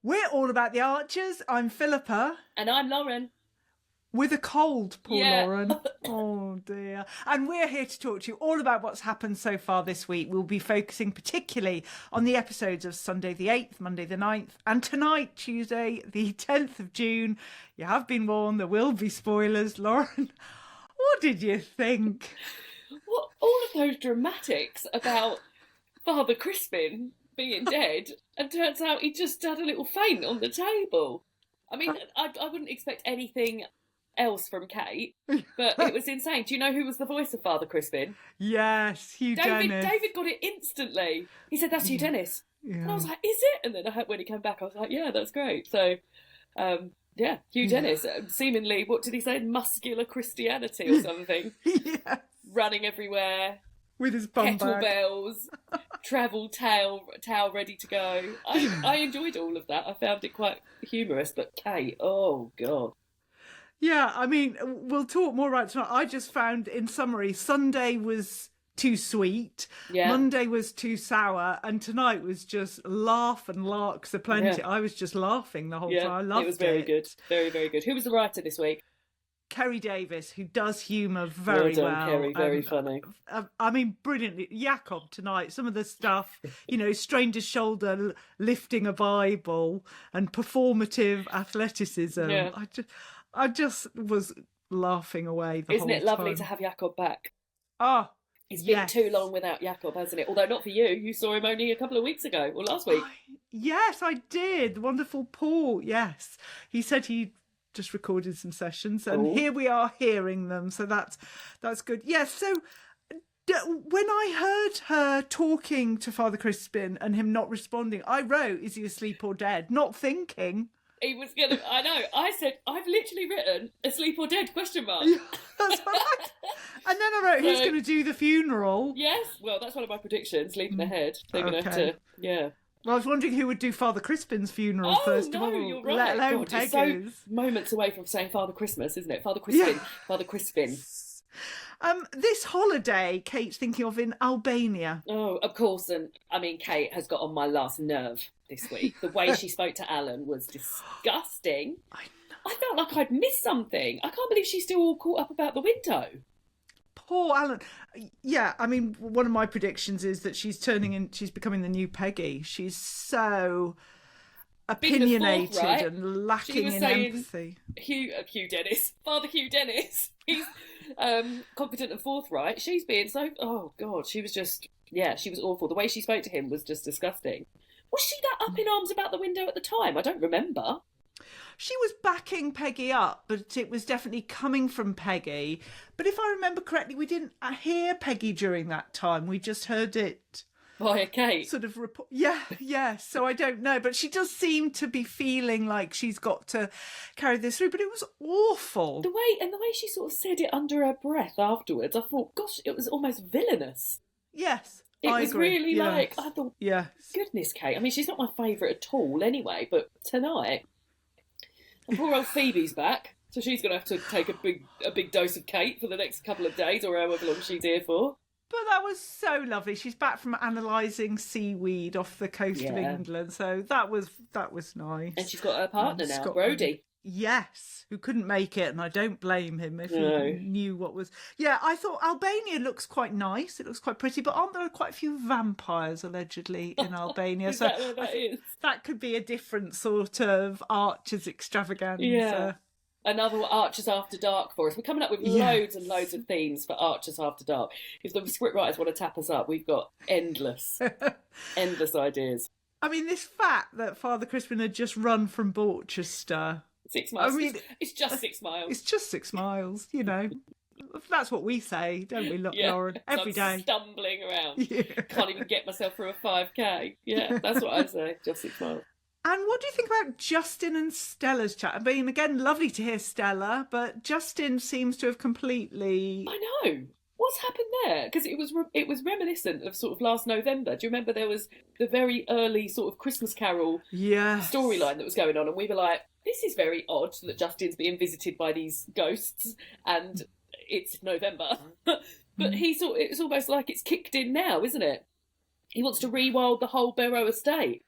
We're all about the Archers. I'm Philippa. And I'm Lauren. With a cold, poor Yeah. Lauren. Oh, dear. And we're here to talk to you all about what's happened so far this week. We'll be focusing particularly on the episodes of Sunday the 8th, Monday the 9th, and tonight, Tuesday the 10th of June. You have been warned, there will be spoilers. Lauren, what did you think? Well, all of those dramatics about Father Crispen being dead, and turns out he just had a little faint on the table. I mean, I wouldn't expect anything else from Kate, but it was insane. Do you know who was the voice of Father Crispen? Yes, Hugh Dennis. David got it instantly. He said, "That's Hugh Dennis." Yeah. And I was like, "Is it?" And then when he came back, I was like, "Yeah, that's great." So, Hugh Dennis, seemingly, what did he say? Muscular Christianity or something. Yes. Running everywhere. With his bum bag. Kettlebells, travel towel ready to go. I enjoyed all of that. I found it quite humorous, but Kate, oh God. Yeah, I mean, we'll talk more about tonight. I just found, in summary, Sunday was too sweet, Monday was too sour, and tonight was just laugh and larks aplenty. I was just laughing the whole time. I loved it. It was very good. Very, very good. Who was the writer this week? Kerry Davis, who does humour very well. Well. Kerry, very funny. I mean, brilliantly. Jacob tonight, some of the stuff, strained his shoulder, lifting a Bible, and performative athleticism. Yeah. I just was laughing away the whole time. Isn't it lovely to have Jacob back? Oh, It's been too long without Jacob, hasn't it? Although not for you. You saw him only a couple of weeks ago, or last week. Yes, I did. Wonderful Paul, yes. He said he just recorded some sessions, and here we are hearing them, so that's good. Yes, so when I heard her talking to Father Crispen and him not responding, I wrote, "Is he asleep or dead?" Not thinking he was gonna. I know. I said, I've literally written "asleep or dead?" ? That's right. And then I wrote, "Who's going to do the funeral?" Yes, well, that's one of my predictions. Leaping ahead, they're going to have to. Well, I was wondering who would do Father Crispen's funeral first of all. You're right. Let alone God, it's Peggy's. so moments away from saying Father Christmas, isn't it? Father Crispen. Yeah. Father Crispen. This holiday, Kate's thinking of in Albania. Oh, of course. And I mean, Kate has got on my last nerve this week. The way she spoke to Alan was disgusting. I felt like I'd missed something. I can't believe she's still all caught up about the window. Poor Alan. Yeah, I mean, one of my predictions is that she's becoming the new Peggy. She's so opinionated and lacking in empathy. Father Hugh Dennis, he's competent and forthright. She's being so, oh God, she was awful. The way she spoke to him was just disgusting. Was she that up in arms about the window at the time? I don't remember. She was backing Peggy up, but it was definitely coming from Peggy. But if I remember correctly, we didn't hear Peggy during that time. We just heard it via Kate. Sort of report. Yeah. So I don't know, but she does seem to be feeling like she's got to carry this through. But it was awful. The way she sort of said it under her breath afterwards, I thought, gosh, it was almost villainous. Yes. It was agree. really like, I thought, yes. Goodness, Kate. I mean, she's not my favourite at all anyway, but tonight, and poor old Phoebe's back, so she's going to have to take a big dose of Kate for the next couple of days or however long she's here for. But that was so lovely. She's back from analysing seaweed off the coast of England, so that was nice. And she's got her partner now, Brodie. Yes, who couldn't make it, and I don't blame him if he knew what was... Yeah, I thought Albania looks quite nice. It looks quite pretty, but aren't there quite a few vampires, allegedly, in Albania? Is that what that is? That could be a different sort of Archer's extravaganza. Yeah. Another Archers After Dark for us. We're coming up with loads and loads of themes for Archers After Dark. If the scriptwriters want to tap us up, we've got endless ideas. I mean, this fact that Father Crispen had just run from Borchester... 6 miles. I mean, it's just 6 miles. It's just 6 miles, That's what we say, don't we, Lauren? Every day. Stumbling around. Yeah. Can't even get myself through a 5K. Yeah, that's what I say. Just 6 miles. And what do you think about Justin and Stella's chat? I mean, again, lovely to hear Stella, but Justin seems to have completely... I know. What's happened there? Because it was reminiscent of sort of last November. Do you remember there was the very early sort of Christmas Carol storyline that was going on, and we were like, this is very odd that Justin's being visited by these ghosts and it's November. But it's almost like it's kicked in now, isn't it? He wants to rewild the whole Barrow estate.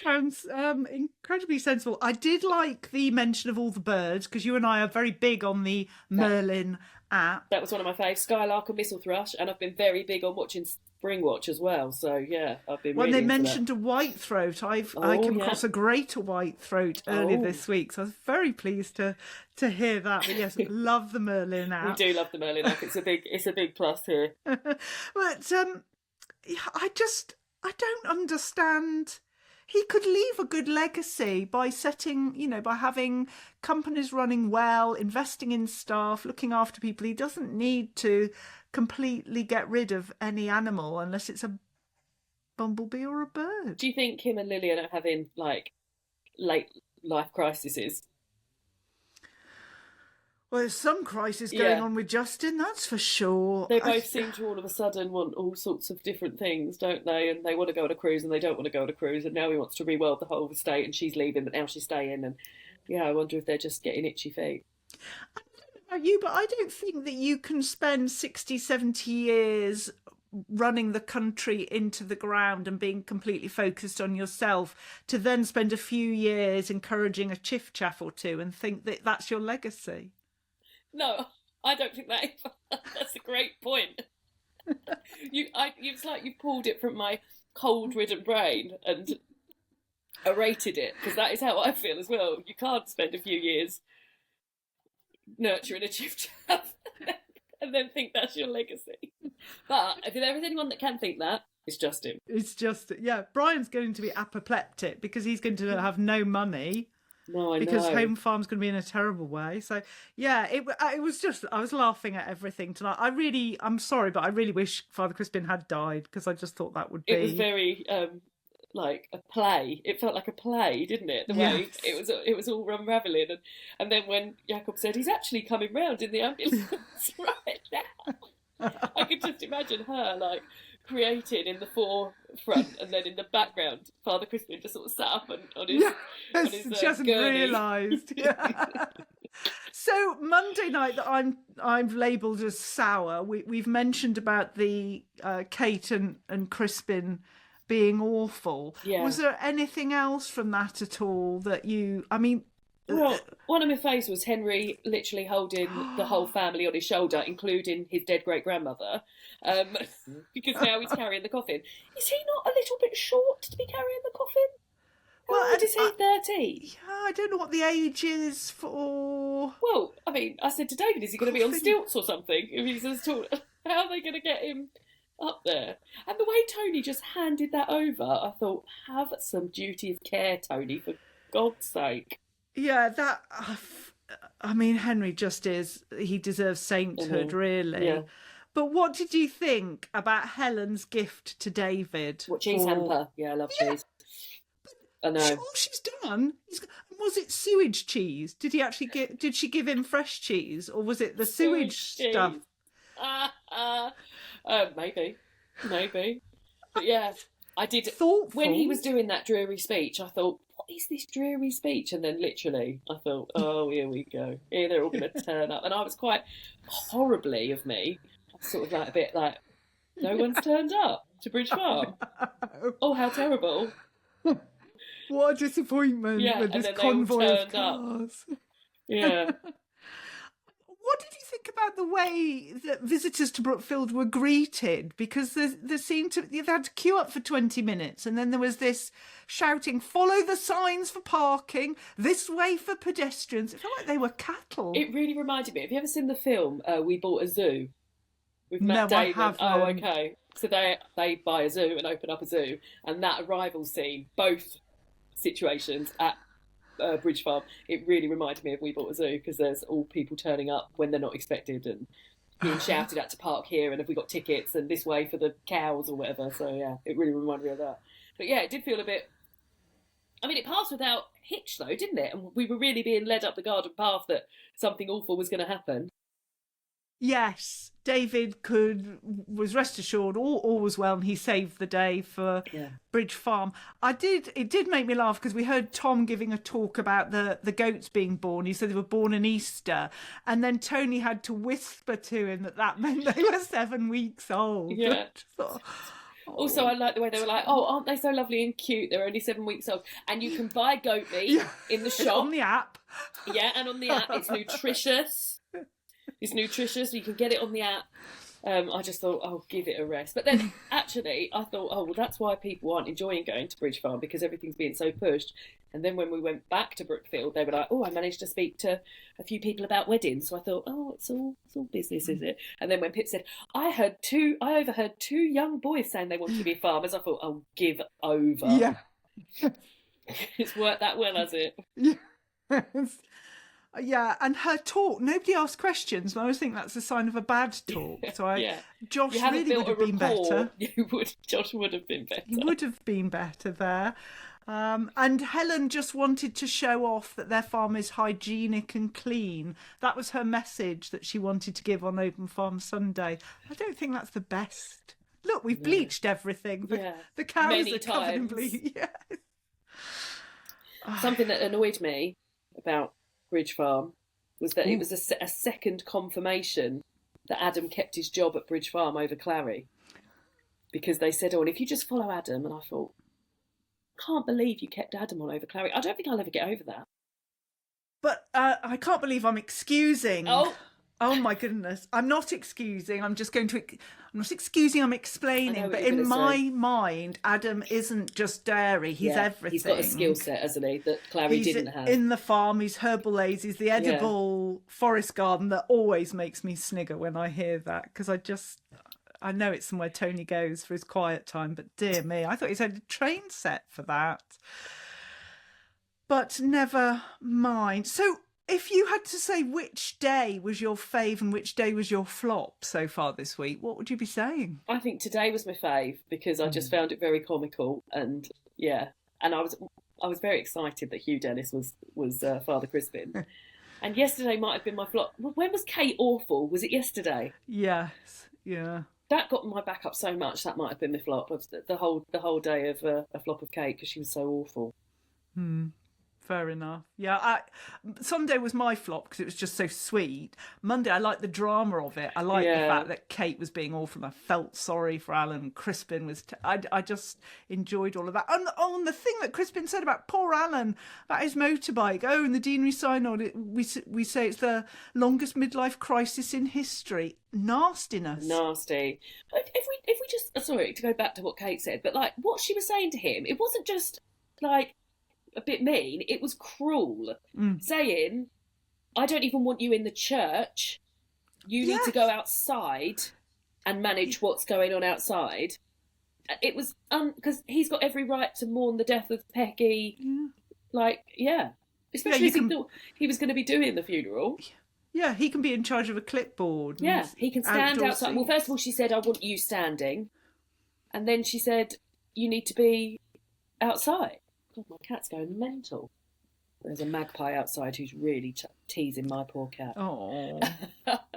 sounds incredibly sensible. I did like the mention of all the birds, because you and I are very big on the Merlin app. That was one of my faves, Skylark and Missel Thrush, and I've been very big on watching Spring Watch as well. So yeah, I've been. When really they mentioned a whitethroat, I came across a greater whitethroat earlier this week, so I was very pleased to hear that. But yes, love the Merlin app. We do love the Merlin app. It's a big plus here. But I don't understand. He could leave a good legacy by by having companies running well, investing in staff, looking after people. He doesn't need to completely get rid of any animal unless it's a bumblebee or a bird. Do you think him and Lillian are having like late life crises? Well, there's some crisis going on with Justin, that's for sure. They both seem to all of a sudden want all sorts of different things, don't they? And they want to go on a cruise and they don't want to go on a cruise. And now he wants to reworld the whole estate and she's leaving, but now she's staying. And I wonder if they're just getting itchy feet. I don't know about you, but I don't think that you can spend 60, 70 years running the country into the ground and being completely focused on yourself to then spend a few years encouraging a chiff-chaff or two and think that that's your legacy. No, I don't think that is. That's a great point. It's like you've pulled it from my cold-ridden brain and orated it, because that is how I feel as well. You can't spend a few years nurturing a chiff-chaff and then think that's your legacy. But if there is anyone that can think that, it's Justin. It's just, Brian's going to be apoplectic because he's going to have no money. No, I know. Because Home Farm's going to be in a terrible way. So, it was just, I was laughing at everything tonight. I'm sorry, but I really wish Father Crispen had died, because I just thought that would be... It was very, like a play. It felt like a play, didn't it? The way it was all unravelling. And then when Jacob said, he's actually coming round in the ambulance right now. I could just imagine her, like, created in the forefront, and then in the background, Father Crispen just sort of sat up on his she hasn't realised. So Monday night that I've labelled as sour. We've mentioned about the Kate and Crispen being awful. Yeah. Was there anything else from that at all that you? I mean. Well, one of my faves was Henry literally holding the whole family on his shoulder, including his dead great-grandmother, because now he's carrying the coffin. Is he not a little bit short to be carrying the coffin? Well, is he 13? Yeah, I don't know what the age is for... Well, I mean, I said to David, is he going to be on stilts or something? If he's as tall, how are they going to get him up there? And the way Tony just handed that over, I thought, have some duty of care, Tony, for God's sake. Yeah, I mean, Henry just is, he deserves sainthood, really. Yeah. But what did you think about Helen's gift to David? What, cheese hamper? Yeah, I love cheese. I know. All she's done, was it sewage cheese? Did she give him fresh cheese, or was it the sewage stuff? Maybe. But yeah, I did. Thoughtful. When he was doing that dreary speech, I thought, what is this dreary speech? And then literally I thought, oh, here we go. Here they're all going to turn up. And I was quite horribly of me, sort of like a bit like, no one's turned up to Bridge Farm. Oh, how terrible. What a disappointment with this convoy of cars. Yeah. What did you think about the way that visitors to Brookfield were greeted? Because there seemed to, they had to queue up for 20 minutes, and then there was this shouting, follow the signs for parking, this way for pedestrians. It felt like they were cattle. It really reminded me. Have you ever seen the film We Bought a Zoo? With Matt Damon? I haven't. Oh, okay. So they buy a zoo and open up a zoo, and that arrival scene, both situations at Bridge Farm, it really reminded me of We Bought a Zoo, because there's all people turning up when they're not expected and being shouted at to park here, and have we got tickets, and this way for the cows or whatever. So yeah, it really reminded me of that. But yeah, it did feel a bit, I mean, it passed without hitch though, didn't it? And we were really being led up the garden path that something awful was going to happen. Yes, David was rest assured all was well, and he saved the day for Bridge Farm. It did make me laugh, because we heard Tom giving a talk about the goats being born. He said they were born on Easter, and then Tony had to whisper to him that meant they were 7 weeks old. Yeah. Also, I like the way they were like, oh, aren't they so lovely and cute? They're only 7 weeks old. And you can buy goat meat in the shop. On the app. Yeah, and on the app. It's nutritious. You can get it on the app. I just thought, oh, give it a rest. But then, actually, I thought, oh, well, that's why people aren't enjoying going to Bridge Farm, because everything's being so pushed. And then when we went back to Brookfield, they were like, oh, I managed to speak to a few people about weddings. So I thought, oh, it's all business, is it? And then when Pip said, I overheard two young boys saying they wanted to be farmers, I thought, oh, give over. Yeah. It's worked that well, has it? Yes. Yeah, and her talk, nobody asked questions, and I always think that's a sign of a bad talk. So Josh really would have been better. Josh would have been better. He would have been better there. And Helen just wanted to show off that their farm is hygienic and clean. That was her message that she wanted to give on Open Farm Sunday. I don't think that's the best. Look, we've bleached everything. The cows Many are covered in times. bleach. Yes. Something that annoyed me about Bridge Farm was that it was a second confirmation that Adam kept his job at Bridge Farm over Clary, because they said, oh, and if you just follow Adam, and I thought, can't believe you kept Adam on over Clary. I don't think I'll ever get over that. But I can't believe I'm excusing. Oh my goodness. I'm not excusing. I'm not excusing, I'm explaining. But in my mind, Adam isn't just dairy. He's everything. He's got a skill set, hasn't he, that Clary didn't have. In the farm, he's herbal he's the edible forest garden that always makes me snigger when I hear that, because I know it's somewhere Tony goes for his quiet time, but dear me, I thought he's had a train set for that. But never mind. So, if you had to say which day was your fave and which day was your flop so far this week, what would you be saying? I think today was my fave, because I just found it very comical, and and I was very excited that Hugh Dennis was Father Crispen. And yesterday might have been my flop. When was Kate awful? Was it yesterday? Yes, yeah. That got my back up so much. That might have been my flop of the whole day of a flop of Kate, because she was so awful. Fair enough. Yeah, Sunday was my flop because it was just so sweet. Monday, I liked the drama of it. I liked the fact that Kate was being awful. I felt sorry for Alan. Crispen was... I just enjoyed all of that. And the thing that Crispen said about poor Alan, about his motorbike. Oh, and the deanery sign on it, we say it's the longest midlife crisis in history. Nastiness. Nasty. If we just... Sorry, to go back to what Kate said, but like what she was saying to him, it wasn't just like a bit mean, it was cruel. Saying, I don't even want you in the church. You need to go outside and manage what's going on outside. It was because he's got every right to mourn the death of Peggy. Especially as he thought he was going to be doing the funeral. Yeah, he can be in charge of a clipboard. Yeah, he can stand outside. Well, first of all, she said, I want you standing. And then she said, you need to be outside. God, my cat's going mental. There's a magpie outside who's really teasing my poor cat. Oh,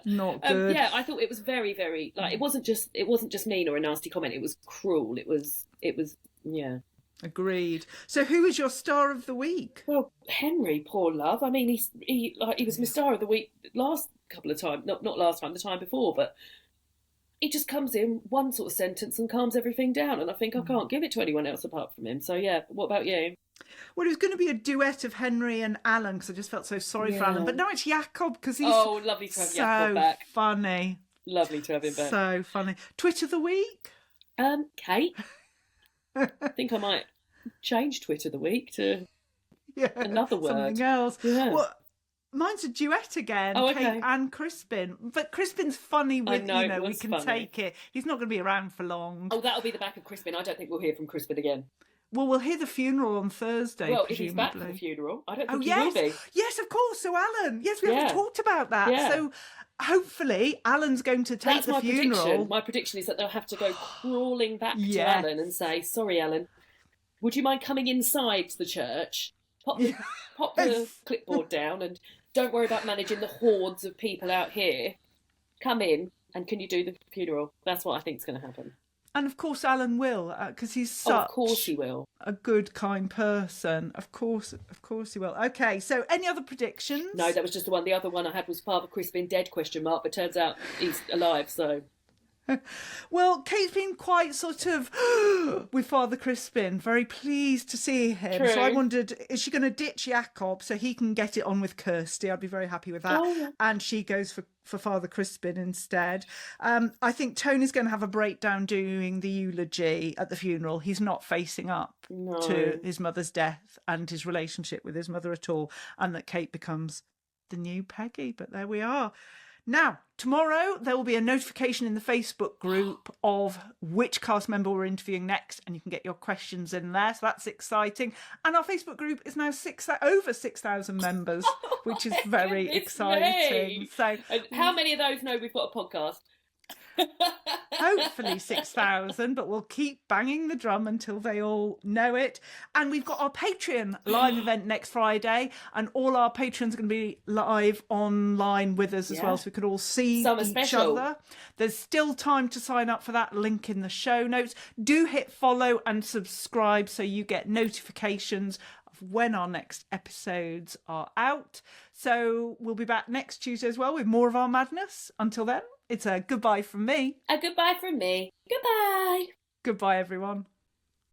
not good. I thought it was very, very it wasn't just mean or a nasty comment. It was cruel. It was. Agreed. So, who is your star of the week? Well, Henry, poor love. I mean, he was my star of the week last couple of times. Not last time, the time before, but. He just comes in one sort of sentence and calms everything down, and I think I can't give it to anyone else apart from him. So what about you? Well, it was going to be a duet of Henry and Alan, because I just felt so sorry for Alan, but now it's Jacob, because he's lovely to have Jacob back. Funny. Lovely to have him back. So funny. Tweet of the week? Kate. I think I might change Twit of the week to another word. Something else. Yeah. Well, mine's a duet again, Kate and Crispen. But Crispen's funny with, we can take it. He's not going to be around for long. Oh, that'll be the back of Crispen. I don't think we'll hear from Crispen again. Well, we'll hear the funeral on Thursday, well, presumably. If he's back for the funeral, I don't think he will be. Yes, of course. So Alan, we haven't talked about that. Yeah. So hopefully Alan's going to take the funeral. Prediction. My prediction is that they'll have to go crawling back to Alan and say, sorry, Alan, would you mind coming inside the church? Pop the clipboard down and don't worry about managing the hordes of people out here. Come in and can you do the funeral? That's what I think is going to happen. And of course Alan will, because he's such of course he will. A good, kind person. Of course he will. Okay, so any other predictions? No, that was just the one. The other one I had was Father Crispen dead, ? But turns out he's alive, so... Well, Kate's been quite sort of with Father Crispen, very pleased to see him. True. So I wondered, is she going to ditch Jacob so he can get it on with Kirsty? I'd be very happy with that. Oh. And she goes for Father Crispen instead. I think Tony's going to have a breakdown doing the eulogy at the funeral. He's not facing up to his mother's death and his relationship with his mother at all, and that Kate becomes the new Peggy. But there we are. Now, tomorrow there will be a notification in the Facebook group of which cast member we're interviewing next, and you can get your questions in there. So that's exciting. And our Facebook group is now over 6,000 members, which is very exciting. Me. So, and how many of those know we've got a podcast? Hopefully 6,000, but we'll keep banging the drum until they all know it. And we've got our Patreon live event next Friday, and all our patrons are going to be live online with us as well, so we could all see each other. There's still time to sign up for that, link in the show notes. Do hit follow and subscribe so you get notifications of when our next episodes are out. So we'll be back next Tuesday as well with more of our madness. Until then, it's a goodbye from me. A goodbye from me. Goodbye. Goodbye, everyone.